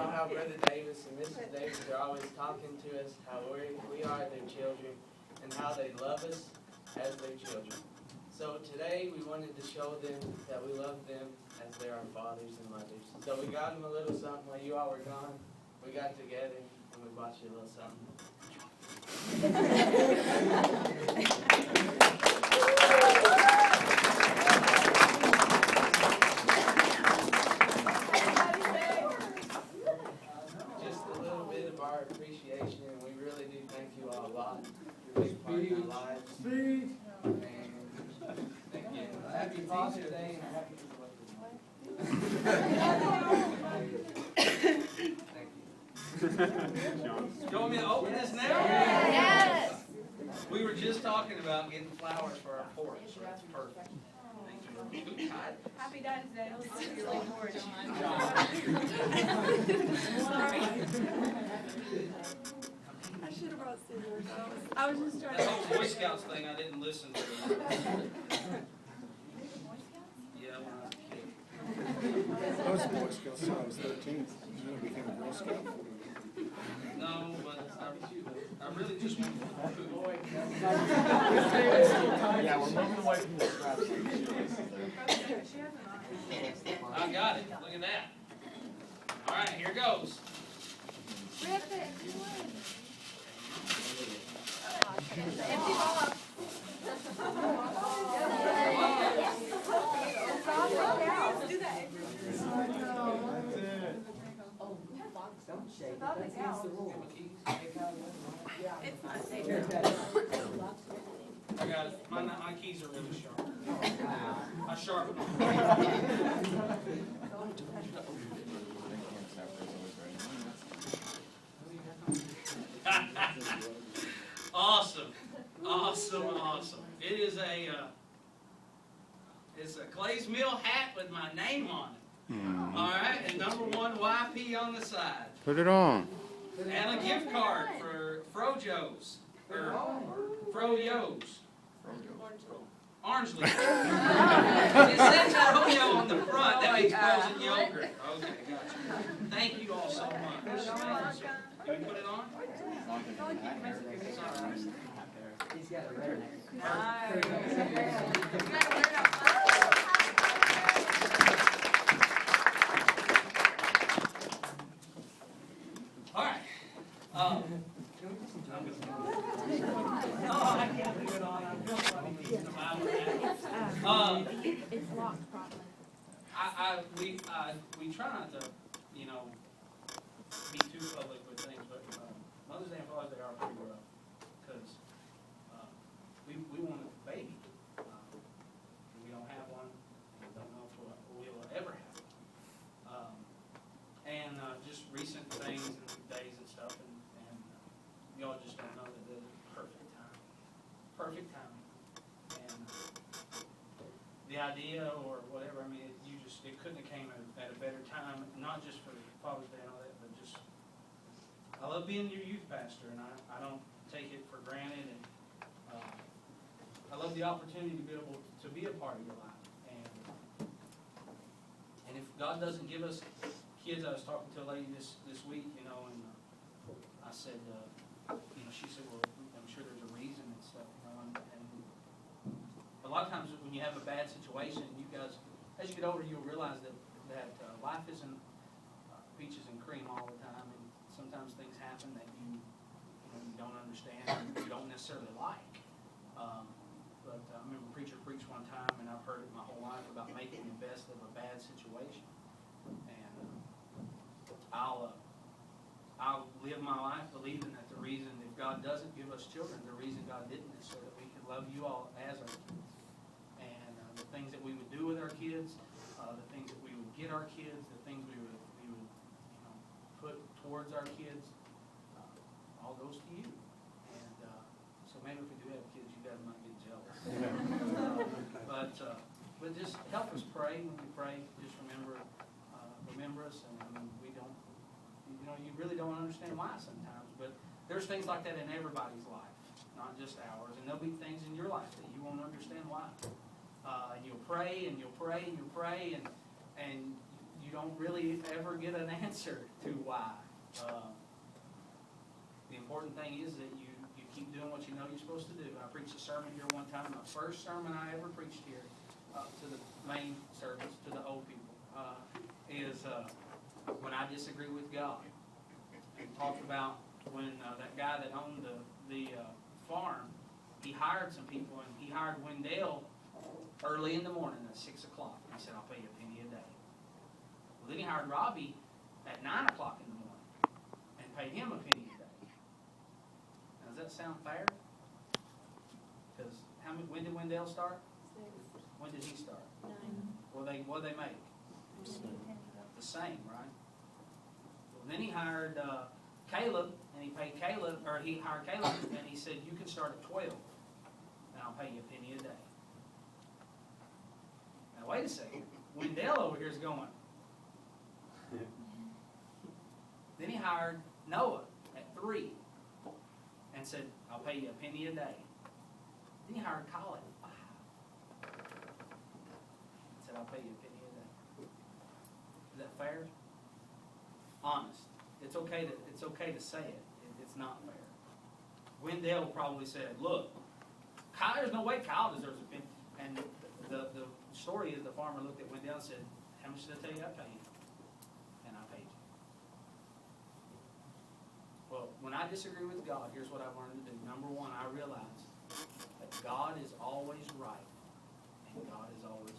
know how Brother Davis and Mrs. Davis are always talking to us, how we are their children, and how they love us as their children. So today we wanted to show them that we love them as they're our fathers and mothers. So we got them a little something while you all were gone. We got together and we bought you a little something. Just a little bit of our appreciation, and we really do thank you all a lot. You're a big part of our lives. And thank you. Happy Father's Day and happy You want me to open this now? Yes. We were just talking about getting flowers for our porch. That's perfect. Thank you. Happy Dad's Day. I should have brought scissors. I was just trying That to. whole Boy Scouts thing, I didn't listen to. Yeah, when I was a kid. I was a Boy Scout since I was 13. Then I became a Girl Scout. No, but I really just want food. Yeah, we're moving away from the scraps. I got it. Look at that. All right, here goes. Rip it. Empty box. Don't shake it, that's against the rules. It's not safe. I got it. My keys are really sharp. I sharpen them. Awesome. Awesome, awesome. It is it's a Clay's Mill hat with my name on it. All right, and number 1 YP on the side. Put it on. And a gift card for Frojo's, or Froyo's. Orange leaf. It says Froyo on the front, that means frozen yogurt. Okay, gotcha. Thank you all so much. Can we put it on? He's got a red All right. I can't leave it on. I'm real funny using the Bible hat. It's locked properly. We try not to, be too public with things, but Mother's Day and Father's Day are pretty rough because we want a baby. We don't have one. We don't know if we'll ever have one. And just recent things and days and stuff, and y'all just don't know that it's perfect time. Perfect time. And the idea or whatever, I mean, it couldn't have came at a better time, not just for Father's Day and all that, but just, I love being your youth pastor, and I don't take it for granted, and I love the opportunity to be able to be a part of your life. And if God doesn't give us kids, I was talking to a lady this week, and I said, she said, well, I'm sure there's a reason and stuff, and a lot of times when you have a bad situation, you guys, as you get older, you'll realize that life isn't peaches and cream all the time, and sometimes things happen that you don't understand, and you don't necessarily like. But I remember a preacher preached one time, and I've heard it my whole life about making the best of a bad situation. And I'll live my life believing that the reason, if God doesn't give us children, the reason God didn't is so that we can love you all as our kids. And the things that we would do with our kids, the things that we would get our kids, the things we would put towards our kids, all goes to you. And so maybe if we do have kids, you guys might get jealous. But just help us pray when we pray. Just remember us, and we don't. You really don't understand why sometimes, but there's things like that in everybody's life, not just ours. And there'll be things in your life that you won't understand why. And you'll pray, and you'll pray, and you'll pray, and you don't really ever get an answer to why. The important thing is that you keep doing what you know you're supposed to do. I preached a sermon here one time, my first sermon I ever preached here, to the main service, to the old people, is when I disagree with God. And talked about when that guy that owned the farm, he hired some people, and he hired Wendell early in the morning at 6 o'clock. He said, I'll pay you a penny a day. Well, then he hired Robbie at 9 o'clock in the morning and paid him a penny a day. Now, does that sound fair? Because when did Wendell start? When did he start? What they make? The same, right? Well, then he hired Caleb, and he paid Caleb, or he hired Caleb, and he said, you can start at 12, and I'll pay you a penny a day. Now, wait a second. Wendell over here is going. Then he hired Noah at 3 and said, I'll pay you a penny a day. Then he hired Colin at 5 and said, I'll pay you a penny a day. Is that fair? Honest. It's okay to say it. It's not fair. Wendell probably said, look, Kyle, there's no way Kyle deserves a penny. And the story is the farmer looked at Wendell and said, how much did I tell you I pay you? And I paid you. Well, when I disagree with God, here's what I've learned to do. Number one, I realize that God is always right and God is always